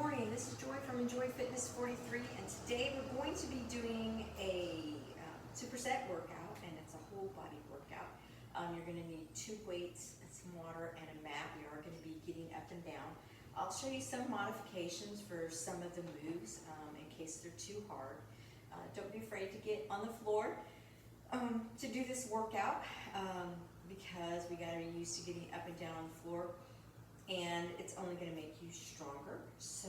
morning, this is Joy from Enjoy Fitness 43, and today we're going to be doing a superset workout, and it's a whole body workout. You're going to need 2 weights and some water and a mat. We are going to be getting up and down. I'll show you some modifications for some of the moves in case they're too hard. Don't be afraid to get on the floor to do this workout because we got to be used to getting up and down on the floor. And it's only going to make you stronger. So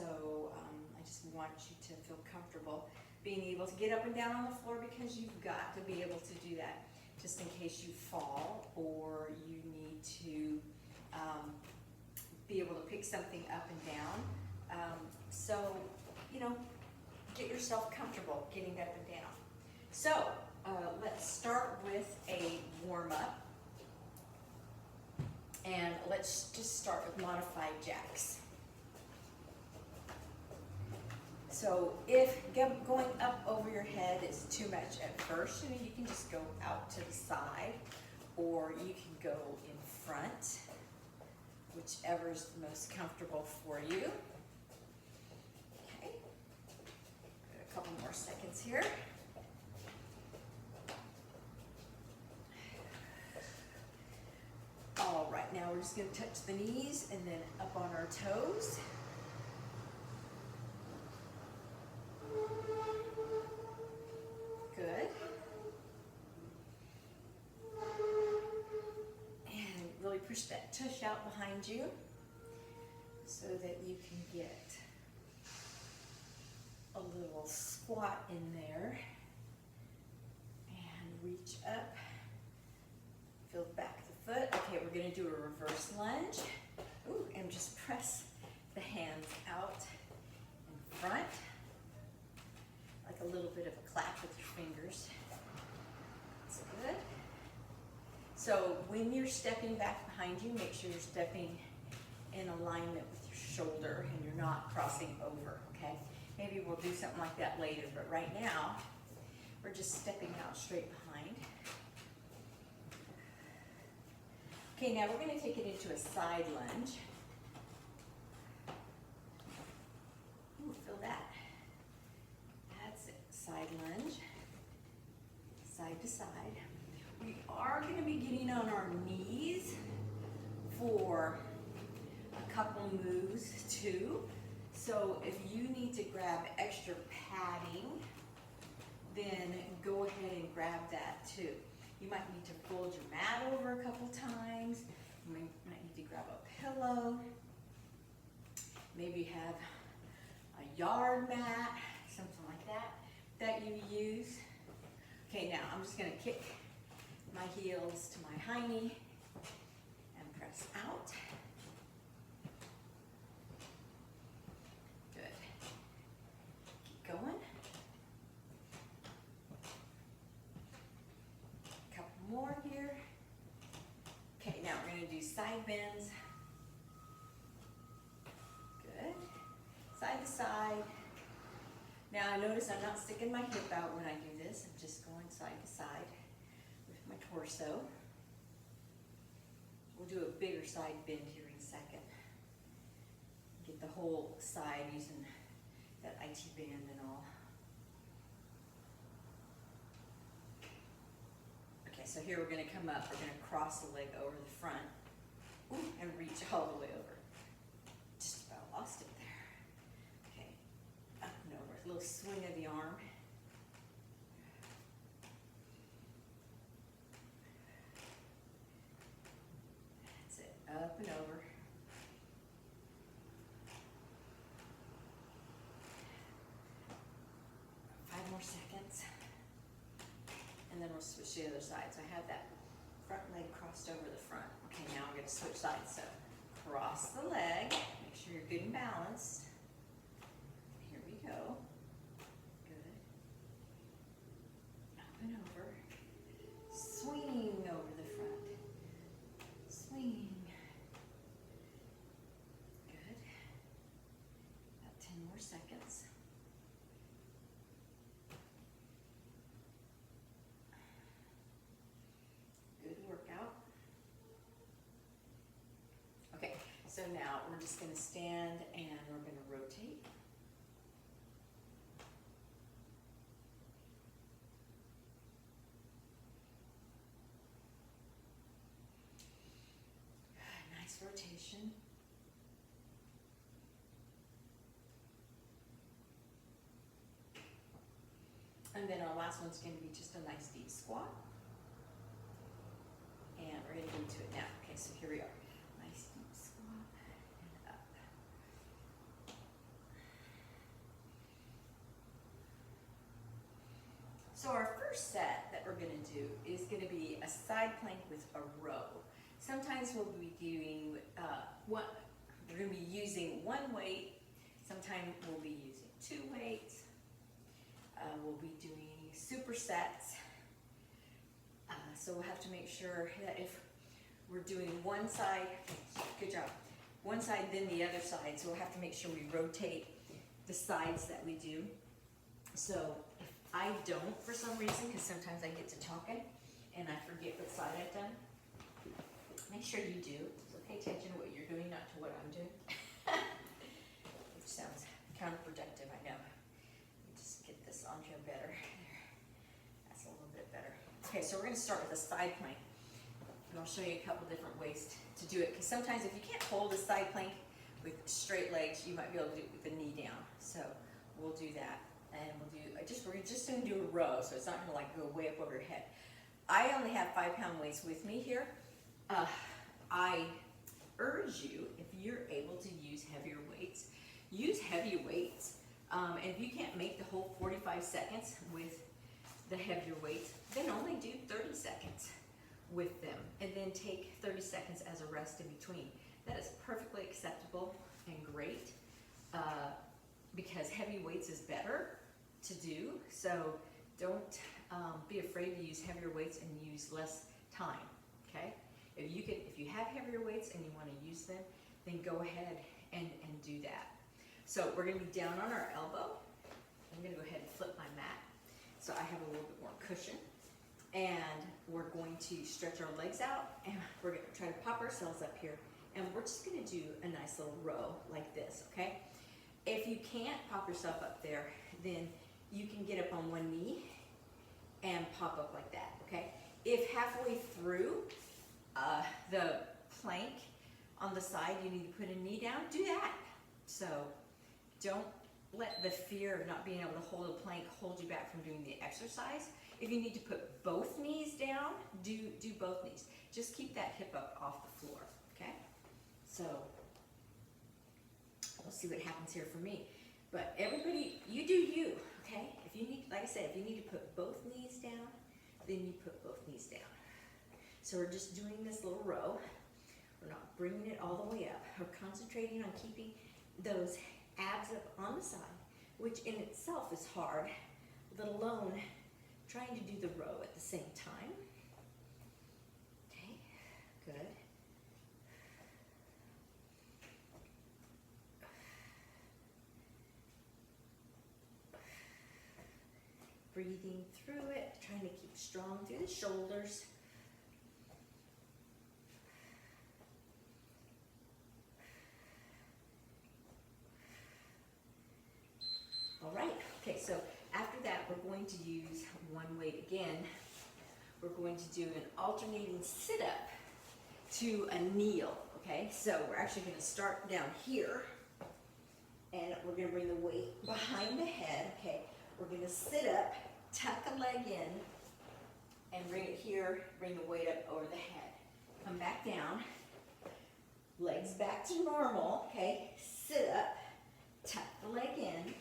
I just want you to feel comfortable being able to get up and down on the floor, because you've got to be able to do that just in case you fall or you need to be able to pick something up and down. So, you know, get yourself comfortable getting up and down. So let's start with a warm-up. And let's just start with modified jacks. So if going up over your head is too much at first, you can just go out to the side, or you can go in front, whichever is the most comfortable for you. Okay, a couple more seconds here. All right, now we're just going to touch the knees and then up on our toes. Good. And really push that tush out behind you so that you can get a little squat in there. And reach up. Feel the back of the foot. Okay, we're going to do a reverse lunge. Ooh, and just press the hands out in front, like a little bit of a clap with your fingers. That's good. So when you're stepping back behind you, make sure you're stepping in alignment with your shoulder and you're not crossing over, okay? Maybe we'll do something like that later, but right now, we're just stepping out straight behind. Okay, now we're going to take it into a side lunge. Ooh, feel that. That's it. Side lunge. Side to side. We are going to be getting on our knees for a couple moves too. So if you need to grab extra padding, then go ahead and grab that too. You might need to fold your mat over a couple times. You might need to grab a pillow. Maybe you have a yard mat, something like that you use. Okay, now I'm just going to kick my heels to my high knee and press out. Good. Keep going. More here. Okay, now we're going to do side bends. Good. Side to side. Now I notice I'm not sticking my hip out when I do this. I'm just going side to side with my torso. We'll do a bigger side bend here in a second. Get the whole side using that IT band and all. So here we're going to come up, we're going to cross the leg over the front and reach all the way over. Just about lost it there. Okay, up and over, a little swing of the arm. That's it, up and over. Five more seconds. And then we'll switch to the other side. So I have that front leg crossed over the front. Okay, now I'm going to switch sides. So cross the leg. Make sure you're good and balanced. Here we go. Good. Up and over. Swing over the front. Swing. Good. About 10 more seconds. So now we're just going to stand and we're going to rotate. position. And then our last one's going to be just a nice deep squat. And we're going to get into it now. Okay, so here we are. Nice deep squat and up. So our first set that we're going to do is going to be a side plank with a row. Sometimes we'll be doing we're going to be using one weight. Sometimes we'll be using 2 weights. We'll be doing supersets. So we'll have to make sure that if we're doing one side, good job, one side then the other side. So we'll have to make sure we rotate the sides that we do. So if I don't for some reason, because sometimes I get to talking and I forget what side I've done, make sure you do. So pay attention to what you're doing, not to what I'm doing. Which sounds counterproductive, I know. Just get this on here better. There. That's a little bit better. Okay, so we're going to start with a side plank. And I'll show you a couple different ways to do it. Because sometimes if you can't hold a side plank with straight legs, you might be able to do it with the knee down. So we'll do that. And we're just going to do a row, so it's not going to like go way up over your head. I only have 5-pound weights with me here. I urge you, if you're able to use heavier weights, use heavy weights. And if you can't make the whole 45 seconds with the heavier weights, then only do 30 seconds with them, and then take 30 seconds as a rest in between. That is perfectly acceptable and great, because heavy weights is better to do. So don't be afraid to use heavier weights and use less time. Okay. If you have heavier weights and you want to use them, then go ahead and do that. So we're going to be down on our elbow. I'm going to go ahead and flip my mat so I have a little bit more cushion. And we're going to stretch our legs out, and we're going to try to pop ourselves up here. And we're just going to do a nice little row like this, okay? If you can't pop yourself up there, then you can get up on one knee and pop up like that, okay? If halfway through the plank on the side you need to put a knee down, do that. So don't let the fear of not being able to hold a plank hold you back from doing the exercise. If you need to put both knees down, do both knees. Just keep that hip up off the floor, okay? So we'll see what happens here for me. But everybody, you do you, okay? If you need, like I said, if you need to put both knees down, then you put both knees down. So we're just doing this little row. We're not bringing it all the way up. We're concentrating on keeping those abs up on the side, which in itself is hard, let alone trying to do the row at the same time. Okay, good. Breathing through it, trying to keep strong through the shoulders. All right, okay, so after that, we're going to use one weight again. We're going to do an alternating sit-up to a kneel, okay? So we're actually going to start down here, and we're going to bring the weight behind the head, okay? We're going to sit up, tuck a leg in, and bring it here, bring the weight up over the head. Come back down, legs back to normal, okay? Sit up, tuck the leg in,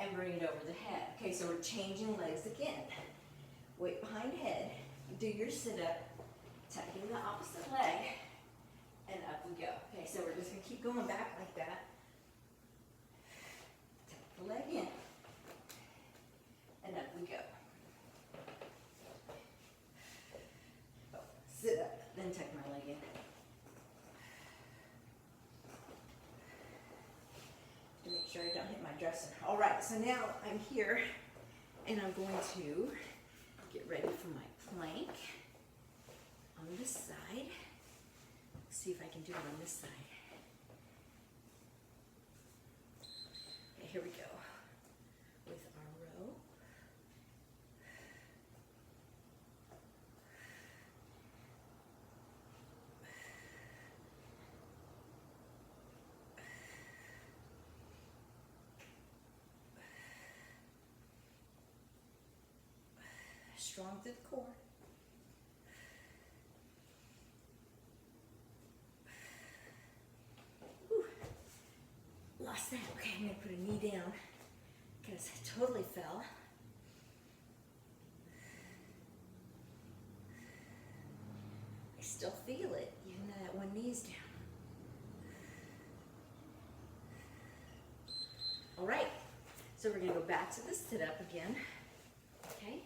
and bring it over the head. Okay, so we're changing legs again. Weight behind head, do your sit-up, tucking the opposite leg, and up we go. Okay, so we're just gonna keep going back like that. Tuck the leg in, and up we go. Oh, sit up, then tuck my leg in. To make sure I don't hit my dresser. All right, so now I'm here, and I'm going to get ready for my plank on this side. Let's see if I can do it on this side. Okay, here we go with our row. strong through the core. Whew. Lost that. Okay, I'm going to put a knee down because I totally fell. I still feel it, even though that one knee's down. All right, so we're going to go back to the sit-up again. Okay.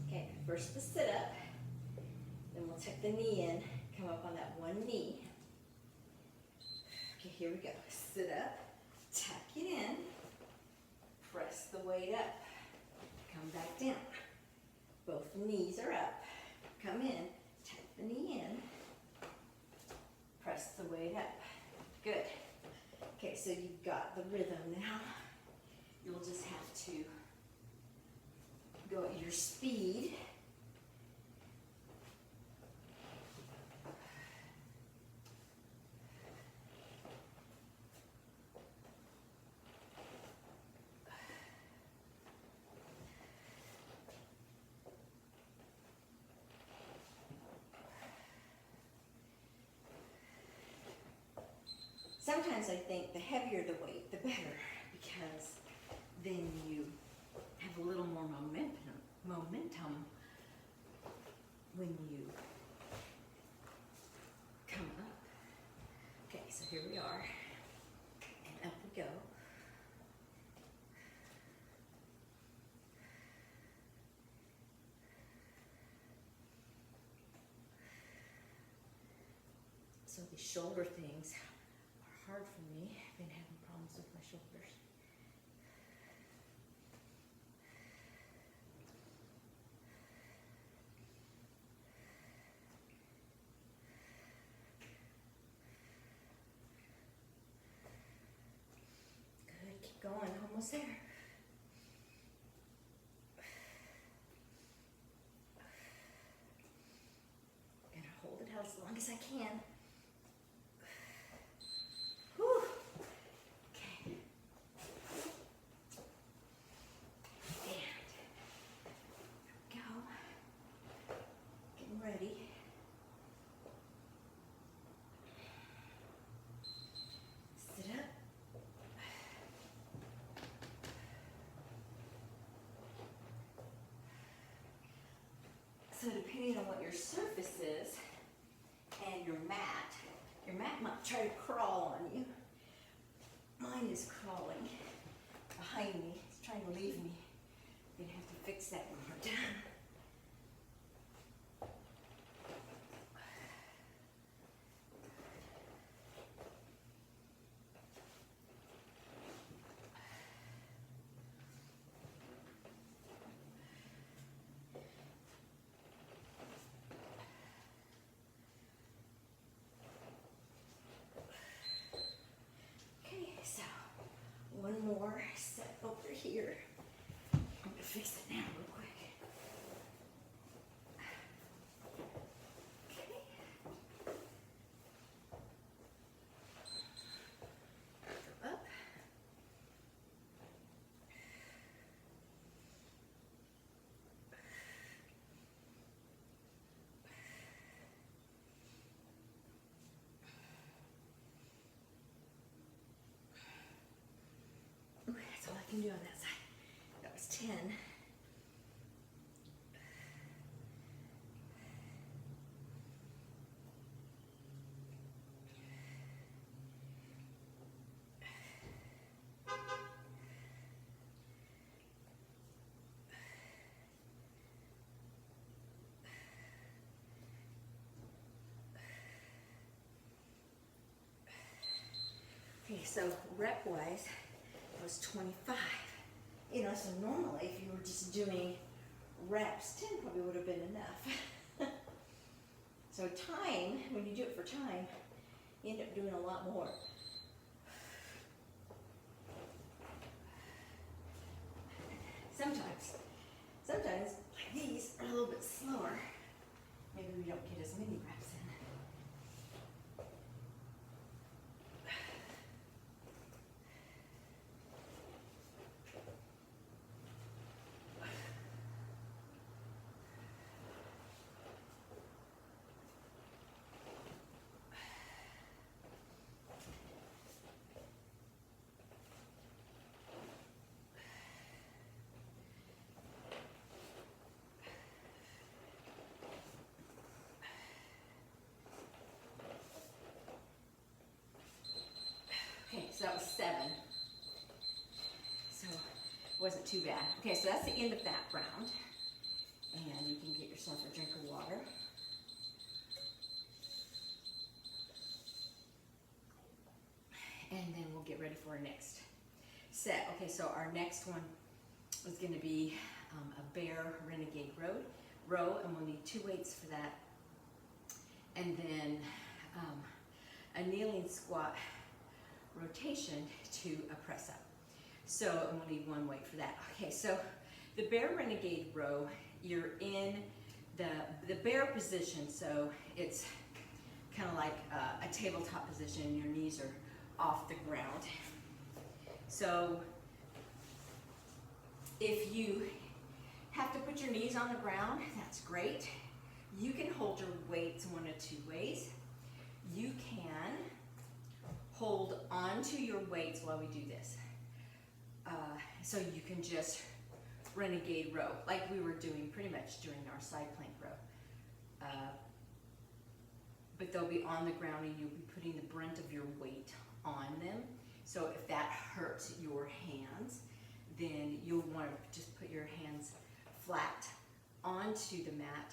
Okay, first the sit-up. Then we'll tuck the knee in, come up on that one knee. Okay, here we go. Sit up, tuck it in, press the weight up, come back down. Both knees are up. Come in, tuck the knee in, press the weight up. Good. Okay, so you've got the rhythm now. You'll just have to go at your speed. Sometimes I think the heavier the weight, the better, because then you have a little more momentum when you come up. Okay, so here we are, and up we go. So these shoulder things are hard for me. I've been having problems with my shoulders. Good, keep going, almost there. I'm gonna hold it out as long as I can. Whew. Okay. And go. Getting ready. Sit up. So depending on what your surface is and your mat might try to crawl on you. Mine is crawling behind me. It's trying to leave me. I'm gonna have to fix that when we're done. Okay, so one more set over here. I'm gonna fix it now real quick. Okay. Go up. Ooh, that's all I can do on that side. That was 10. Okay, so rep-wise, it was 25. You know, so normally if you were just doing reps, 10 probably would have been enough. So time, when you do it for time, you end up doing a lot more. Sometimes like these are a little bit slower. Maybe we don't get as many reps in. Wasn't too bad. Okay, so that's the end of that round. And you can get yourself a drink of water. And then we'll get ready for our next set. Okay, so our next one is going to be a bear renegade row, and we'll need 2 weights for that. And then a kneeling squat rotation to a press up. So, and we'll need 1 weight for that. Okay, so the bear renegade row, you're in the bear position, so it's kind of like a tabletop position. Your knees are off the ground. So if you have to put your knees on the ground, that's great. You can hold your weights 1 of 2 ways. You can hold onto your weights while we do this. So you can just renegade row, like we were doing pretty much during our side plank row. But they'll be on the ground and you'll be putting the brunt of your weight on them. So if that hurts your hands, then you'll want to just put your hands flat onto the mat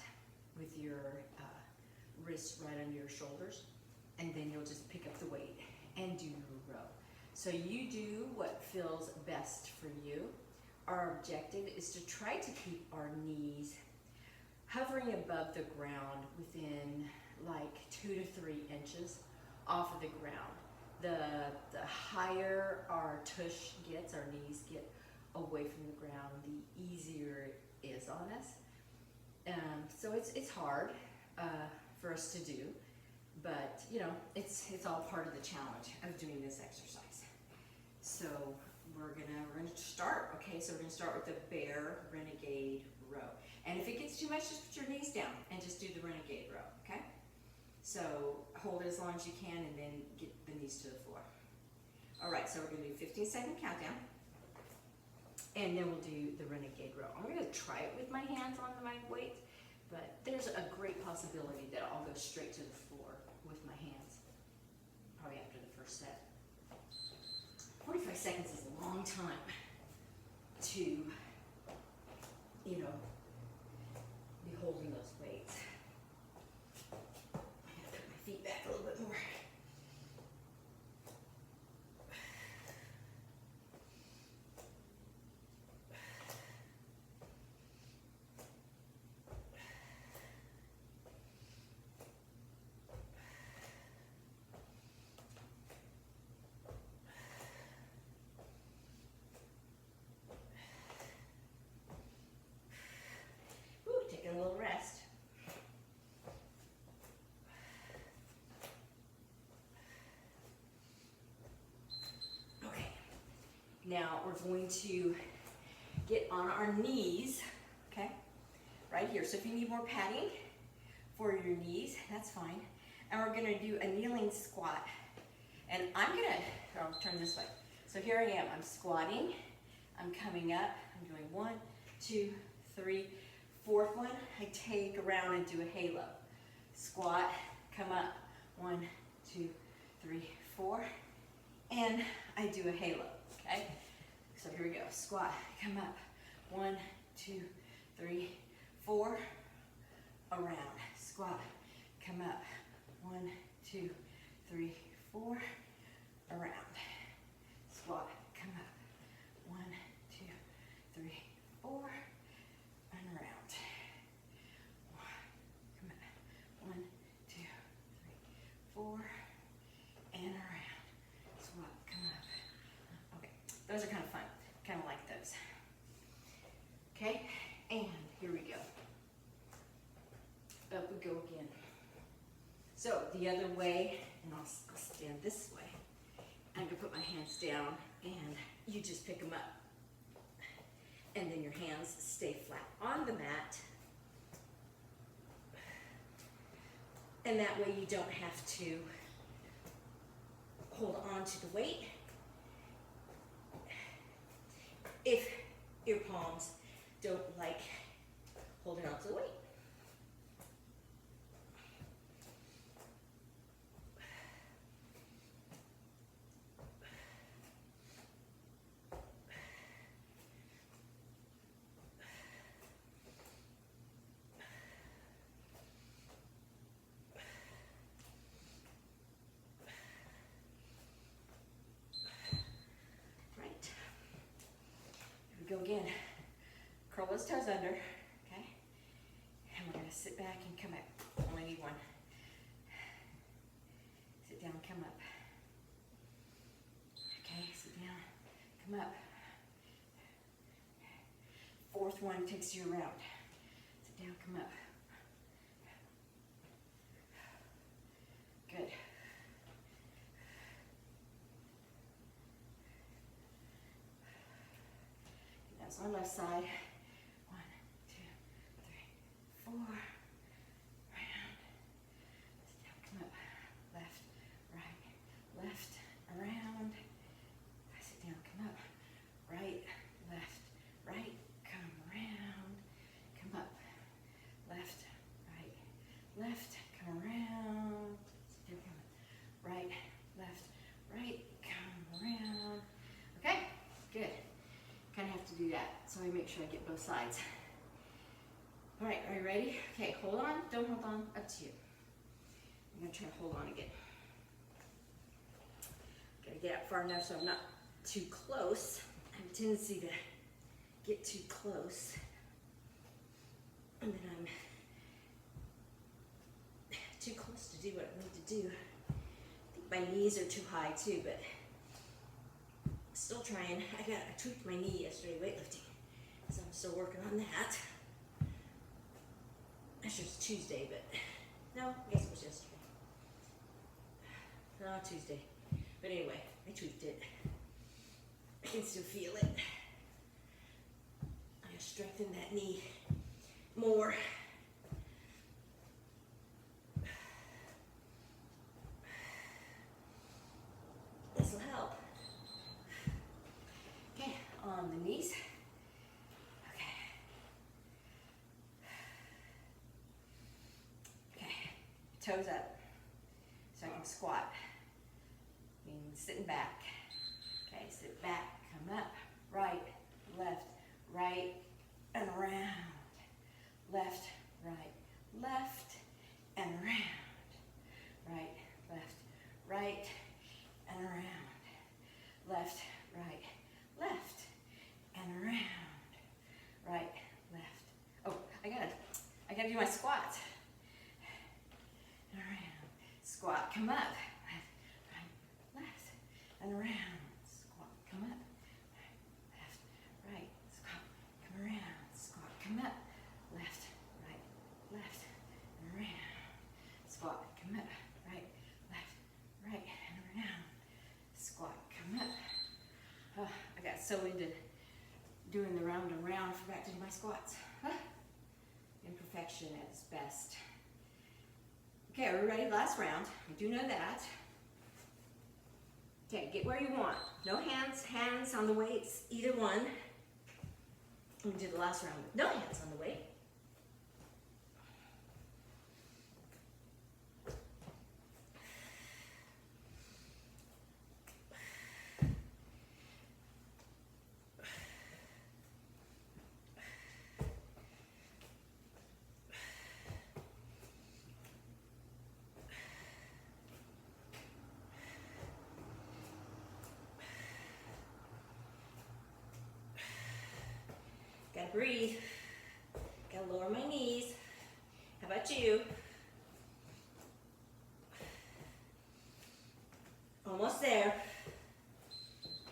with your wrists right under your shoulders, and then you'll just pick up the weight and do your row. So you do what feels best for you. Our objective is to try to keep our knees hovering above the ground within like 2 to 3 inches off of the ground. The higher our tush gets, our knees get away from the ground, the easier it is on us. So it's hard for us to do, but you know, it's all part of the challenge of doing this exercise. So we're gonna start. Okay, so we're gonna start with the bear renegade row. And if it gets too much, just put your knees down and just do the renegade row. Okay. So hold it as long as you can, and then get the knees to the floor. All right, so we're gonna do 15-second countdown, and then we'll do the renegade row. I'm gonna try it with my hands on my weight, but there's a great possibility that I'll go straight to the floor with my hands, probably after the first set. 45 seconds is a long time to, you know, be holding those weights. I'm gonna put my feet back a little bit more. Taking a little rest. Okay, now we're going to get on our knees, okay, right here. So if you need more padding for your knees, that's fine. And we're gonna do a kneeling squat. And I'll turn this way. So here I am, I'm squatting, I'm coming up, I'm doing 1, 2, 3, 4th one, I take around and do a halo. Squat, come up, 1, 2, 3, 4, and I do a halo, okay? So here we go, squat, come up, 1, 2, 3, 4, around. Squat, come up, 1, 2, 3, 4, around. Squat, come up, 1, 2, 3, 4, and around. Come up, 1, 2, 3, 4, and around. Squat, come up. Okay, those are kind of fun. Kind of like those. Okay, and here we go. Up we go again. So the other way, and I'll stand this way. I'm gonna put my hands down, and you just pick them up. And then your hands stay flat on the mat. And that way you don't have to hold on to the weight. If your palms don't like holding on to the weight. again, curl those toes under, okay? And we're gonna sit back and come up. Only need one. Sit down, come up. Okay, sit down, come up. Fourth one takes you around. Sit down, come up. Good. That's my left side. 1, 2, 3, 4. Round. Sit down, come up. Left, right, left, around. Sit down, come up. Right, left, right, come around. Come up. Left, right, left, come around. Sit down, come up. Right, left, right, come around. Okay, good. Kind of have to do that so I make sure I get both sides. All right, are you ready? Okay, hold on, don't hold on, up to you. I'm gonna try to hold on again. Gotta get up far enough so I'm not too close. I have a tendency to get too close. And then I'm too close to do what I need to do. I think my knees are too high too, but still trying. I tweaked my knee yesterday weightlifting, so I'm still working on that. Actually, it was Tuesday, but no, I guess it was yesterday. No, Tuesday. But anyway, I tweaked it. I can still feel it. I gotta strengthen that knee more. This will help. On the knees. Okay, toes up so I can squat. Meaning sitting back. Okay, sit back, come up, right, and around. Left, and around. Right, and around. Left, and around. Right, left. Oh, I gotta do my squats. And around. Squat, come up. Right, left, and around. Squat, come up. Left, right. Squat, come around. Squat, come up. Left, and around. Squat, come up. Right, and around. Squat, come up. Oh, I got so into doing the round and round, I forgot to do my squats. Imperfection at its best. Okay, are we ready? Last round. I do know that. Okay, get where you want. No hands on the weights, either one. We do the last round with no hands on the weight. Gotta breathe. Gotta lower my knees. How about you? Almost there.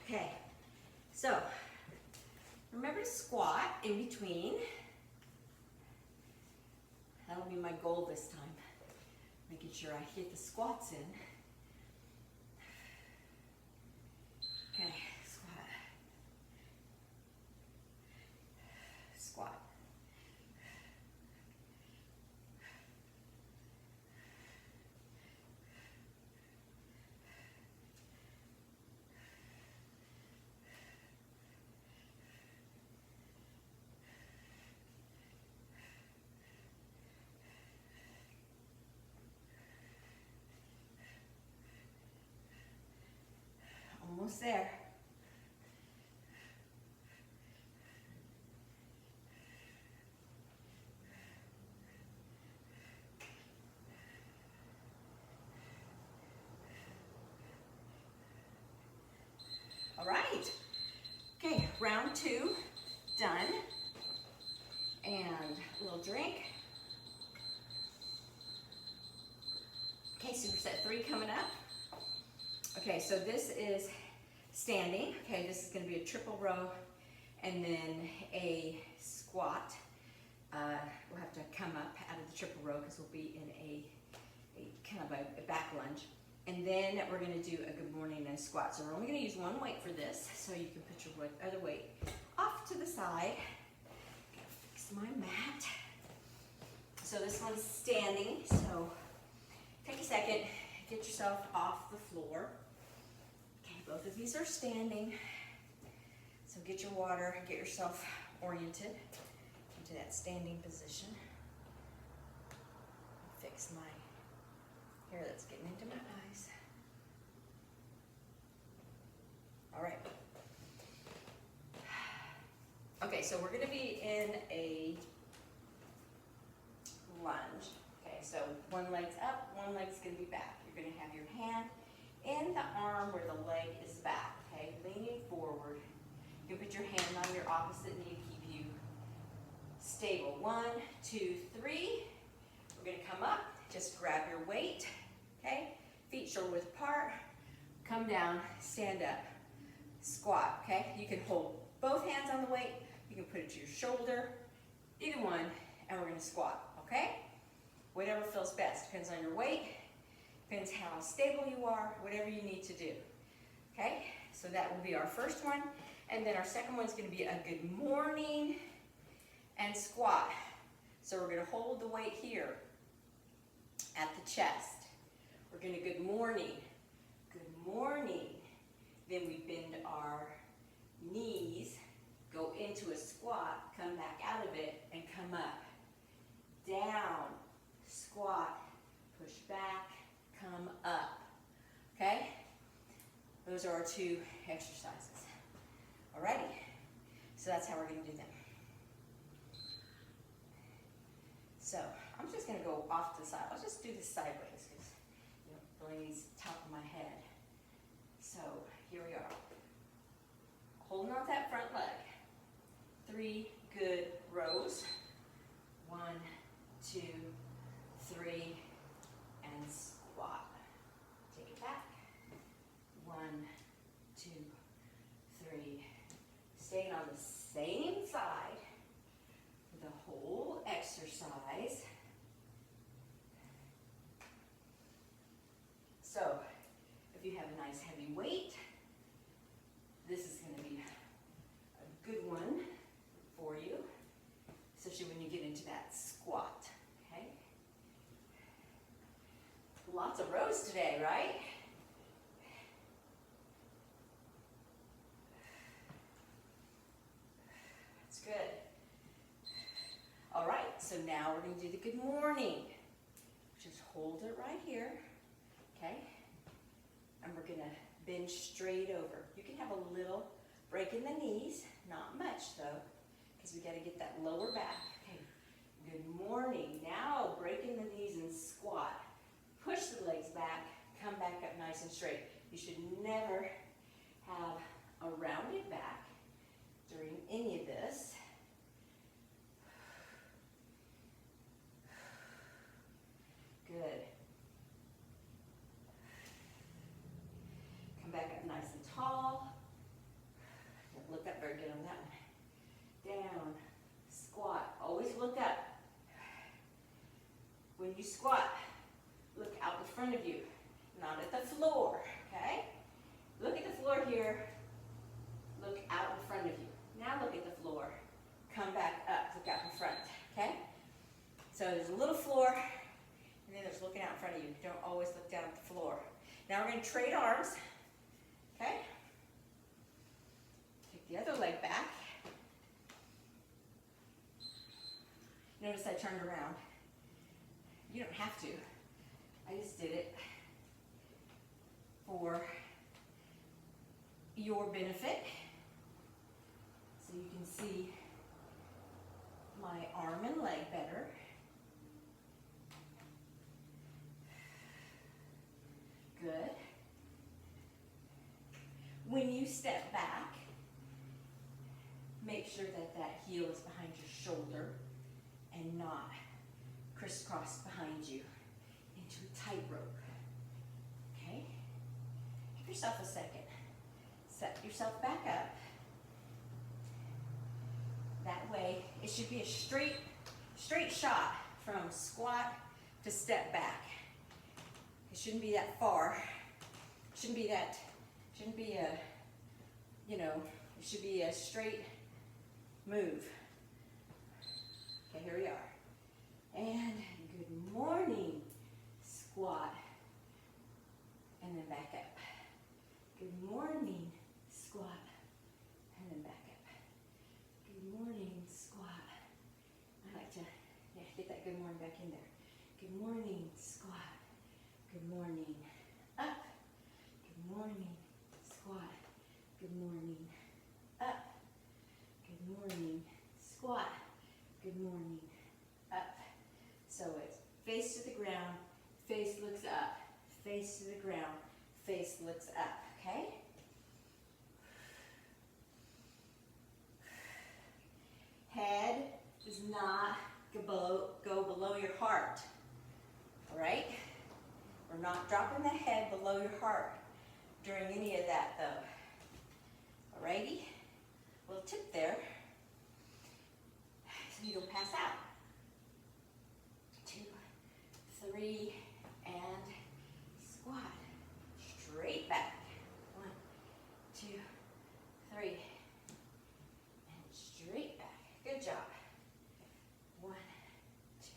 Okay, so remember to squat in between. That'll be my goal this time. Making sure I get the squats in. Okay, squat. Squat. Almost there. All right. Okay, round two. drink. Okay, superset 3 coming up. Okay, so this is standing. Okay, this is going to be a triple row and then a squat. We'll have to come up out of the triple row because we'll be in a kind of a back lunge. And then we're going to do a good morning and a squat. So we're only going to use one weight for this, so you can put your other weight off to the side. Gotta fix my mat. So this one's standing, so take a second, get yourself off the floor. Okay, both of these are standing. So get your water, get yourself oriented into that standing position. Fix my hair that's getting into my eyes. All right. Okay, so we're gonna be in a lunge. Okay, so one leg's up, one leg's gonna be back. You're gonna have your hand in the arm where the leg is back, okay? Leaning forward. You can put your hand on your opposite knee to keep you stable. 1, 2, 3. We're gonna come up, just grab your weight, okay? Feet shoulder width apart, come down, stand up, squat, okay? You can hold both hands on the weight, you can put it to your shoulder, either one, and we're gonna squat, okay? Whatever feels best, depends on your weight, depends how stable you are, whatever you need to do, okay? So that will be our first one, and then our second one's gonna be a good morning and squat. So we're gonna hold the weight here at the chest. We're gonna good morning. Then we bend our knees, go into a squat, come back out of it, and come up. Down, squat, push back, come up. Okay? Those are our 2 exercises. Alrighty. So that's how we're gonna do them. So I'm just gonna go off to the side. I'll just do this sideways because really needs top of my head. So here we are. Holding on to that front leg. 3 good rows. 1, 2, 3, and squat. Take it back. 1, 2, 3. Staying on the same side for the whole exercise. So, if you have a nice heavy weight, this is going to be a good one for you, especially when you get into that squat, okay? Lots of rows today, right? That's good. All right, so now we're going to do the good morning. Just hold it right here. Okay, and we're gonna bend straight over. You can have a little break in the knees, not much though, because we gotta get that lower back. Okay, good morning. Now break in the knees and squat. Push the legs back, come back up nice and straight. You should never have a rounded back during any of this. Good. Back up nice and tall. Don't look up very good on that one. Down, squat, always look up. When you squat, look out the front of you, not at the floor, okay? Look at the floor here, look out in front of you. Now look at the floor, come back up, look out in front, okay? So there's a little floor, and then there's looking out in front of you. Don't always look down at the floor. Now we're gonna trade arms. Okay, take the other leg back. Notice I turned around. You don't have to. I just did it for your benefit. So you can see my arm and leg better. Good. When you step back, make sure that that heel is behind your shoulder and and not crisscross behind you into a tightrope. Okay? Give yourself a second. Set yourself back up. That way, it should be a straight shot from squat to step back. It shouldn't be that far. Shouldn't be a, you know, it should be a straight move. Okay, here we are. And good morning, squat. And then back up. Good morning, squat. And then back up. Good morning, squat. I like to get that good morning back in there. Good morning, squat. Good morning, up. Good morning, squat. Good morning, up. Good morning, squat. Good morning, up. So it's face to the ground, face looks up, face to the ground, face looks up, okay? Head does not go below your heart, all right? We're not dropping the head below your heart during any of that though, alrighty? Little tip there, so you don't pass out. 2, 3, and squat. Straight back. 1, 2, 3, and straight back. Good job. 1, 2,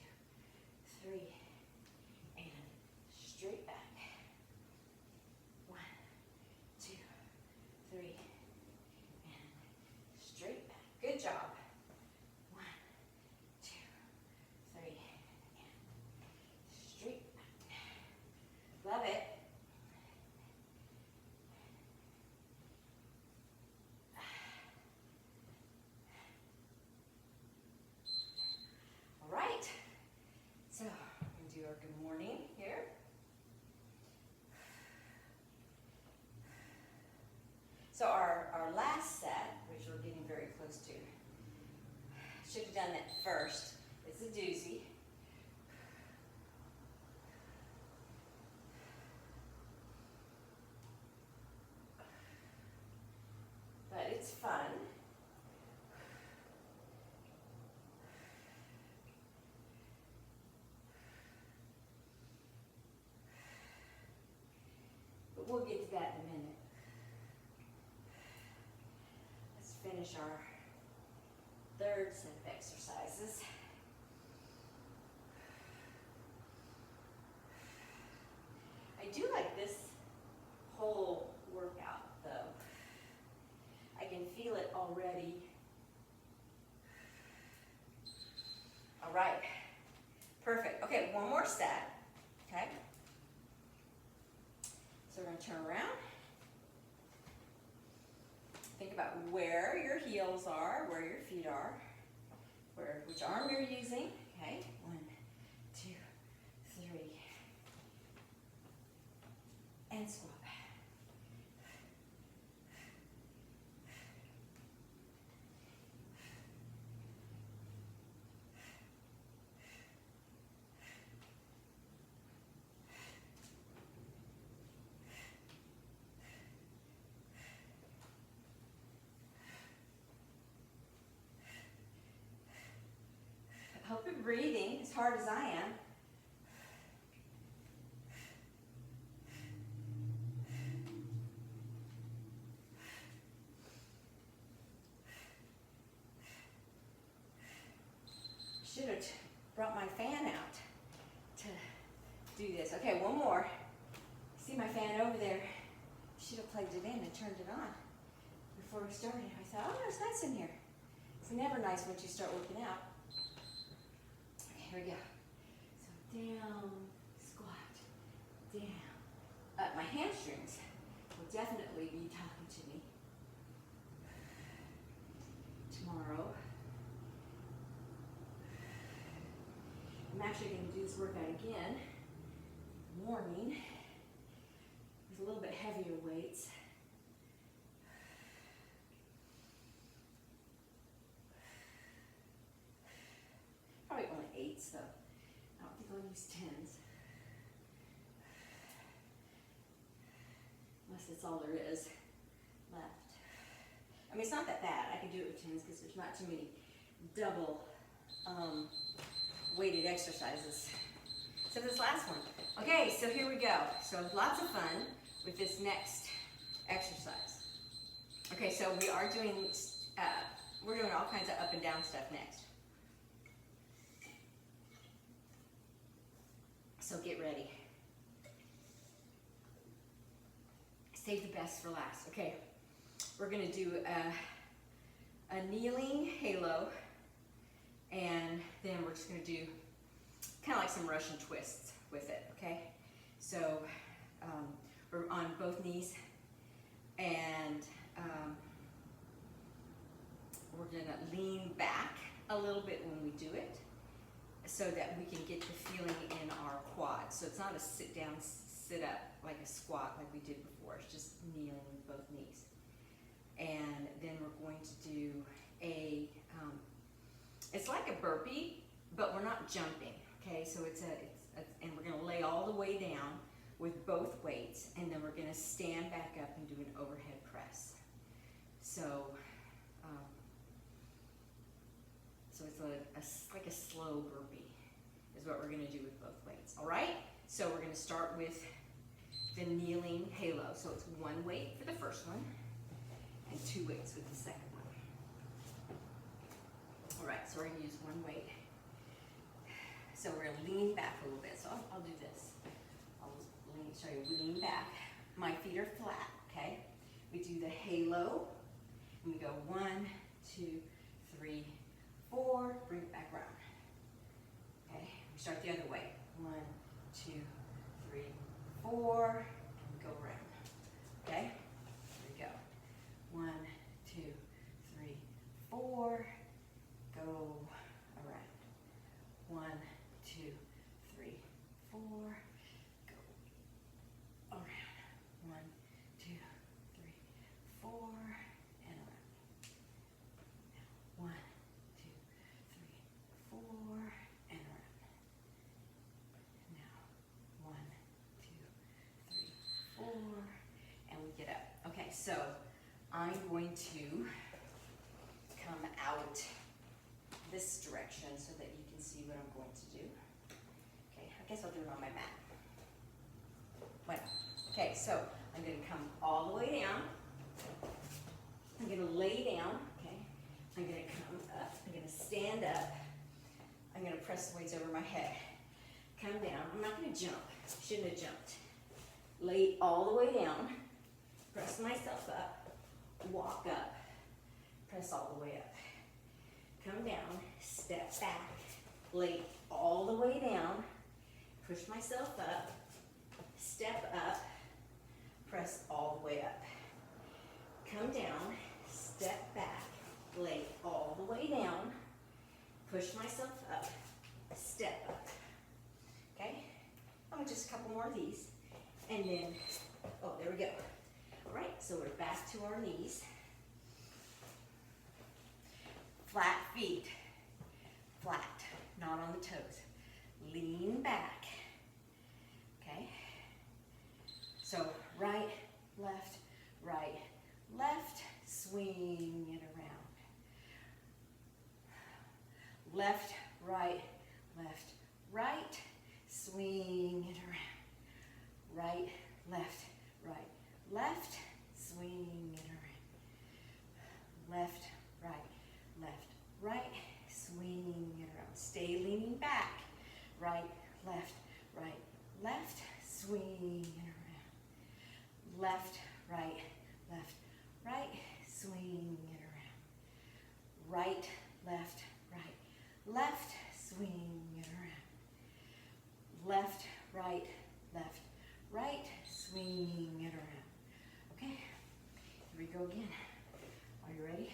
3, and straight back. 1, 2, 3, and straight back. Good job. 1, 2, 3, and straight back. Love it. All right. So we're going to do our good morning here. So our last set, which we're getting very close to, should have done that first. It's a doozy. But it's fun. But we'll get to that in a minute. Let's finish our third set of exercises. I do like this whole workout though. I can feel it already. All right, perfect. Okay, one more set, okay? So we're gonna turn around. Think about where your heels are, where your feet are, which arm you're using, okay? 1, 2, 3, and squat back. I hope you're breathing as hard as I am. Should have brought my fan out to do this. Okay, one more. See my fan over there? Should have plugged it in and turned it on before we started. I thought, oh, it's nice in here. It's never nice once you start working out. Okay, here we go. So down, squat, down. My hamstrings will definitely be talking to me tomorrow. I'm actually going to do this workout again in the morning with a little bit heavier weights. Probably only so I don't think I'll use 10s. Unless it's all there is left. I mean, it's not that bad. I can do it with 10s because there's not too many double weighted exercises. So this last one. Okay, so here we go. So lots of fun with this next exercise. Okay, so we are doing, we're doing all kinds of up and down stuff next. So get ready. Save the best for last. Okay, we're gonna do a kneeling halo, and then we're just gonna do kind of like some Russian twists with it, okay? So we're on both knees, and we're gonna lean back a little bit when we do it so that we can get the feeling in our quads. So it's not a sit down, sit up like a squat like we did before. It's just kneeling with both knees. And then we're going to do a, it's like a burpee, but we're not jumping, okay? So and we're gonna lay all the way down with both weights, and then we're gonna stand back up and do an overhead press. So, it's like a slow burpee is what we're gonna do with both weights, all right? So we're gonna start with the kneeling halo. So it's one weight for the first one, and 2 weights with the second one. All right, so we're gonna use one weight. So we're gonna lean back a little bit. So I'll do this. I'll show you, lean back. My feet are flat, okay? We do the halo, and we go 1, 2, 3, 4, bring it back around. Okay, we start the other way. 1, 2, 3, 4, and go around. Okay, here we go. 1, 2, 3, 4, go around. 1, 2, 3, 4, go around. 1, 2, 3, 4, and around. 1, 2, 3, 4, and around. Now, 1, 2, 3, 4, and we get up. Okay, so I'm going to come out this direction so that you can see what I'm going to do. Okay, I guess I'll do it on my mat. Bueno. Okay, so I'm going to come all the way down. I'm going to lay down. Okay, I'm going to come up. I'm going to stand up. I'm going to press the weights over my head. Come down. I'm not going to jump. Shouldn't have jumped. Lay all the way down. Press myself up. Walk up. Press all the way up. Come down. Step back. Lay all the way down. Push myself up. Step up. Press all the way up. Come down. Step back. Lay all the way down. Push myself up. Step up. Okay? I'm gonna just a couple more of these. And then, oh, there we go. All right, so we're back to our knees. Flat feet. Flat, not on the toes. Lean back. Okay? So right, left, swing it around. Left, right, swing it around. Right, left, swing it around. Left, right, swing it around. Stay leaning back. Right, left, swing it around. Left, right, swing it around. Right, left, swing it around. Left, right, swing it around. Okay, here we go again. Are you ready?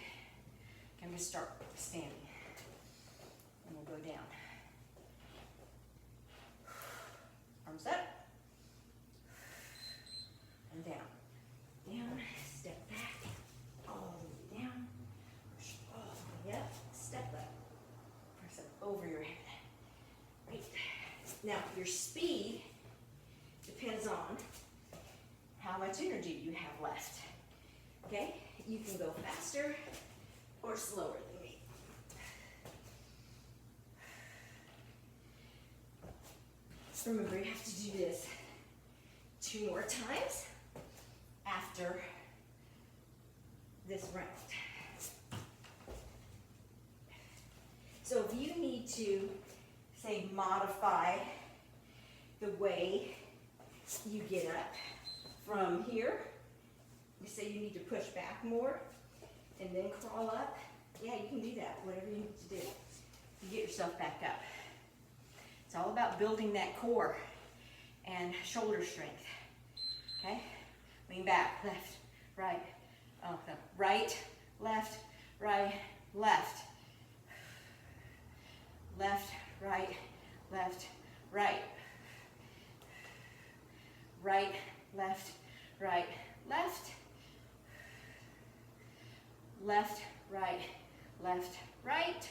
Can we start standing? And we'll go down. Arms up. And down. Down, step back, all the way down, push all the way up, step up, press up over your head. Now, your speed depends on how much energy you have left. Okay? You can go faster or slower than me. Remember, you have to do this 2 more times after this round. So if you need to, say, modify the way you get up from here, you say you need to push back more and then crawl up, yeah, you can do that, whatever you need to do to get yourself back up. It's all about building that core and shoulder strength. Okay? Lean back, left, right, oh, no. Right, left, right, left. Left, right, left, right. Right, left, right, left. Left, right, left, right.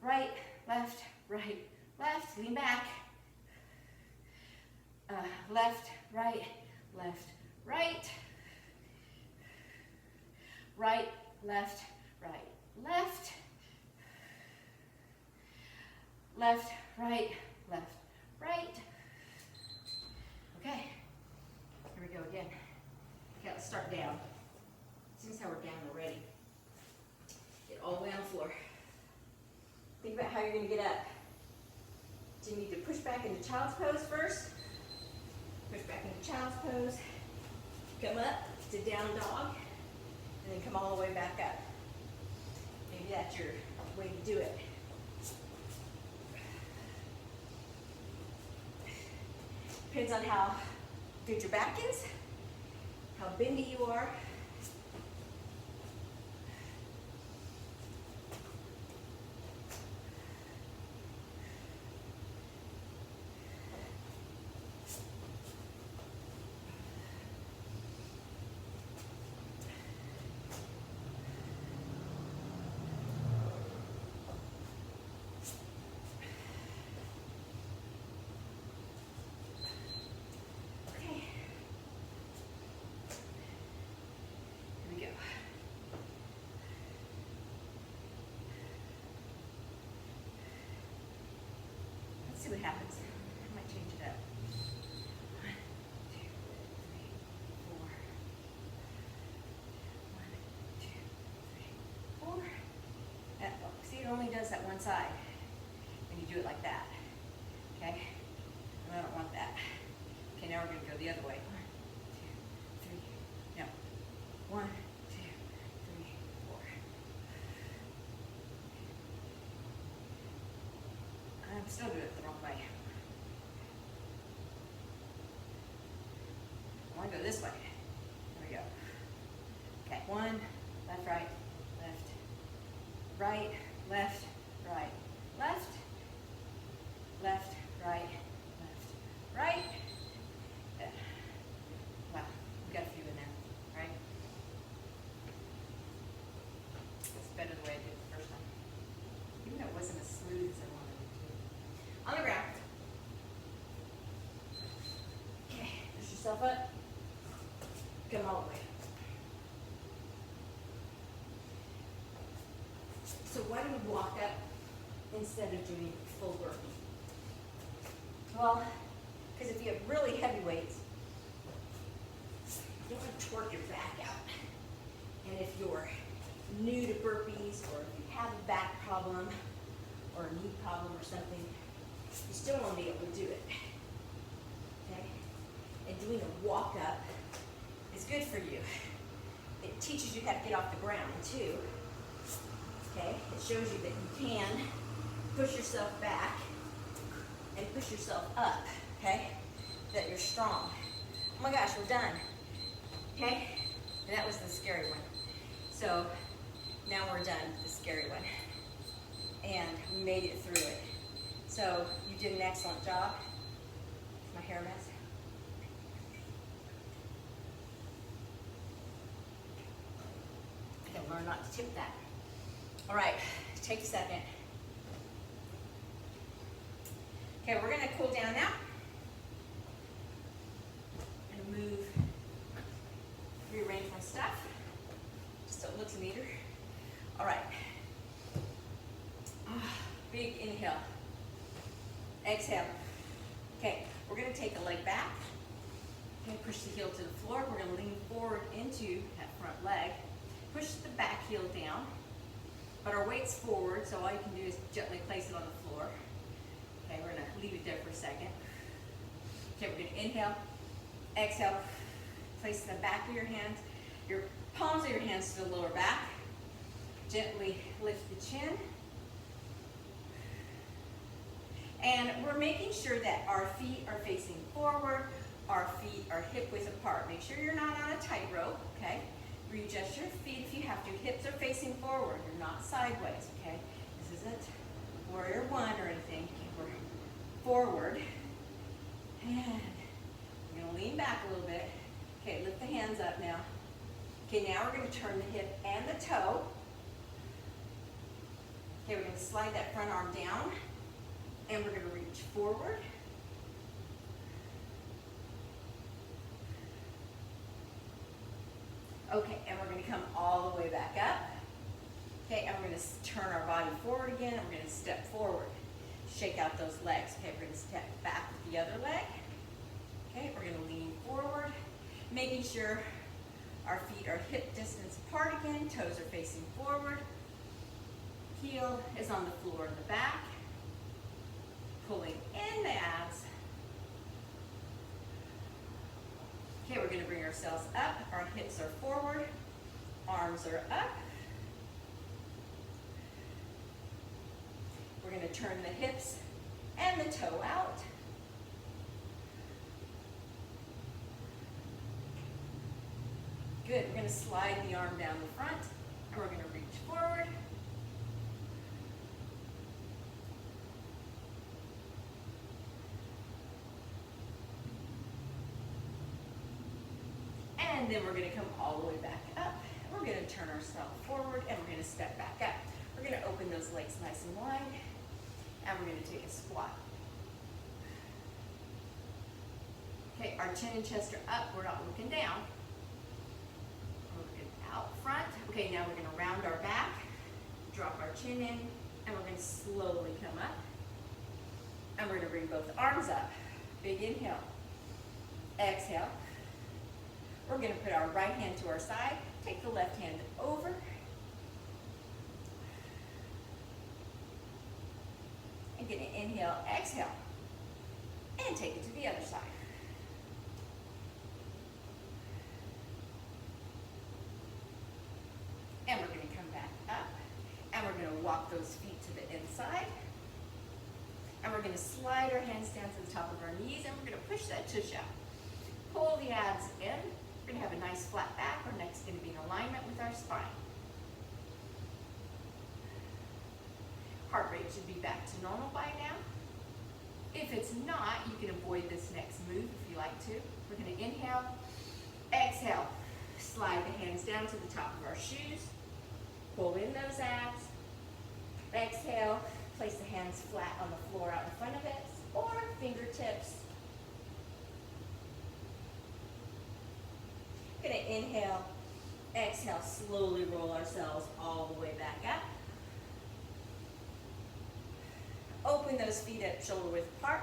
Right, left, right, left. Lean back. Left, right, left, right. Right, left, right, left. Left, right, left, right. Okay, here we go again. Okay, let's start down. See how we're down already. Get all the way on the floor. Think about how you're going to get up. Do you need to push back into child's pose first? Push back into child's pose. Come up to down dog. And then come all the way back up. Maybe that's your way to do it. Depends on how good your back is, how bendy you are. See what happens. I might change it up. 1, 2, 3, 4. 1, 2, 3, 4. See, it only does that one side when you do it like that. Okay? And I don't want that. Okay, now we're going to go the other way. 1, 2, 3. No. 1, 2, 3, 4. I'm still doing it the wrong way. I want to go this way. There we go. Okay, 1, left, right, left, right, left, right, left, left, right, left, right. Yeah. Wow, we've got a few in there, right? It's better the way I did it the first time. Even though it wasn't as smooth as I wanted it to be. On the ground. Okay, push yourself up. Come all the way up. So why do we walk up instead of doing full burpee? Well, because if you have really heavy weights, you want to torque your back out. And if you're new to burpees, or if you have a back problem, or a knee problem or something, you still want to be able to do it. Okay? And doing a walk up is good for you. It teaches you how to get off the ground too. Okay? It shows you that you can push yourself back and push yourself up. Okay? That you're strong. Oh my gosh, we're done. Okay? And that was the scary one. So now we're done with the scary one. And we made it through it. So you did an excellent job. Is my hair a mess? I gotta learn not to tip that. All right, take a second. Okay, we're gonna cool down now. And move, rearrange my stuff, just so it looks neater. All right. Big inhale. Exhale. Okay, we're gonna take the leg back. Okay, push the heel to the floor. We're gonna lean forward into that front leg. Push the back heel down, but our weight's forward, so all you can do is gently place it on the floor. Okay, we're gonna leave it there for a second. Okay, we're gonna inhale, exhale, place the back of your hands, your palms of your hands to the lower back. Gently lift the chin. And we're making sure that our feet are facing forward, our feet are hip width apart. Make sure you're not on a tightrope, okay? Readjust your feet if you have to. Hips are facing forward, you're not sideways, okay? This isn't warrior one or anything. Okay, we're forward. And we're gonna lean back a little bit. Okay, lift the hands up now. Okay, now we're gonna turn the hip and the toe. Okay, we're gonna slide that front arm down, and we're gonna reach forward. Okay, and we're gonna come all the way back up. Okay, and we're gonna turn our body forward again, and we're gonna step forward. Shake out those legs. Okay, we're gonna step back with the other leg. Okay, we're gonna lean forward, making sure our feet are hip distance apart again, toes are facing forward. Heel is on the floor in the back. Pulling in the abs. Okay, we're gonna bring ourselves up. Our hips are forward, arms are up. We're gonna turn the hips and the toe out. Good, we're gonna slide the arm down the front, and we're gonna reach forward. And then we're gonna come all the way back up. We're gonna turn ourselves forward, and we're gonna step back up. We're gonna open those legs nice and wide, and we're gonna take a squat. Okay, our chin and chest are up, we're not looking down. We're looking out front. Okay, now we're gonna round our back, drop our chin in, and we're gonna slowly come up. And we're gonna bring both arms up. Big inhale. Exhale. We're gonna put our right hand to our side, take the left hand over. And get an inhale, exhale. And take it to the other side. And we're gonna come back up. And we're gonna walk those feet to the inside. And we're gonna slide our hands down to the top of our knees, and we're gonna push that tush out. Pull the abs in. We're gonna have a nice flat back. Our neck's gonna be in alignment with our spine. Heart rate should be back to normal by now. If it's not, you can avoid this next move if you like to. We're gonna inhale, exhale, slide the hands down to the top of our shoes, pull in those abs, exhale, place the hands flat on the floor out in front of it, or fingertips. Gonna inhale, exhale, slowly roll ourselves all the way back up. Open those feet up, shoulder width apart.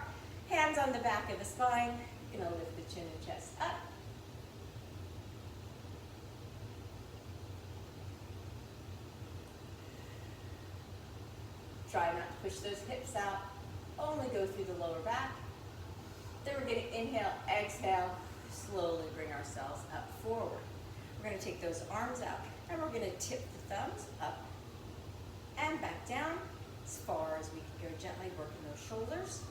Hands on the back of the spine. Gonna lift the chin and chest up. Try not to push those hips out. Only go through the lower back. Then we're gonna inhale, exhale, slowly bring ourselves up forward. We're gonna take those arms out, and we're gonna tip the thumbs up and back down as far as we can go, gently working those shoulders.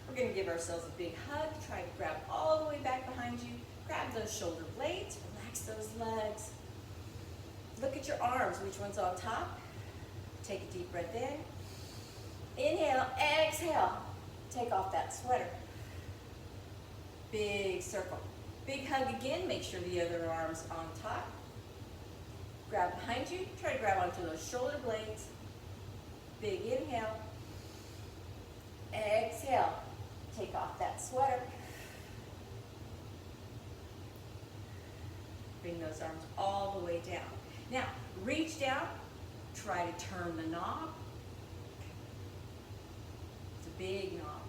We're gonna give ourselves a big hug. Try to grab all the way back behind you. Grab those shoulder blades, relax those legs. Look at your arms, which one's on top? Take a deep breath in. Inhale, exhale. Take off that sweater. Big circle. Big hug again. Make sure the other arm's on top. Grab behind you. Try to grab onto those shoulder blades. Big inhale. Exhale. Take off that sweater. Bring those arms all the way down. Now, reach down. Try to turn the knob. It's a big knob.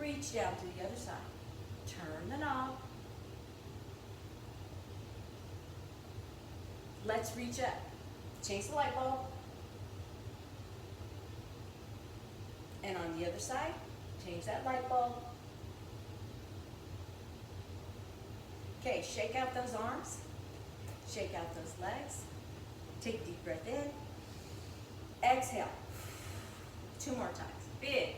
Reach down to the other side. Turn the knob. Let's reach up. Change the light bulb. And on the other side, change that light bulb. Okay, shake out those arms. Shake out those legs. Take a deep breath in. Exhale. 2 more times. Big.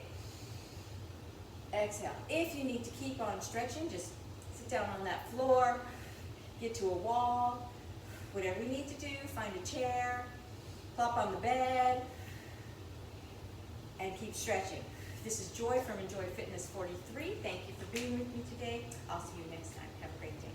Exhale. If you need to keep on stretching, just sit down on that floor, get to a wall, whatever you need to do, find a chair, plop on the bed, and keep stretching. This is Joy from Enjoy Fitness 43. Thank you for being with me today. I'll see you next time. Have a great day.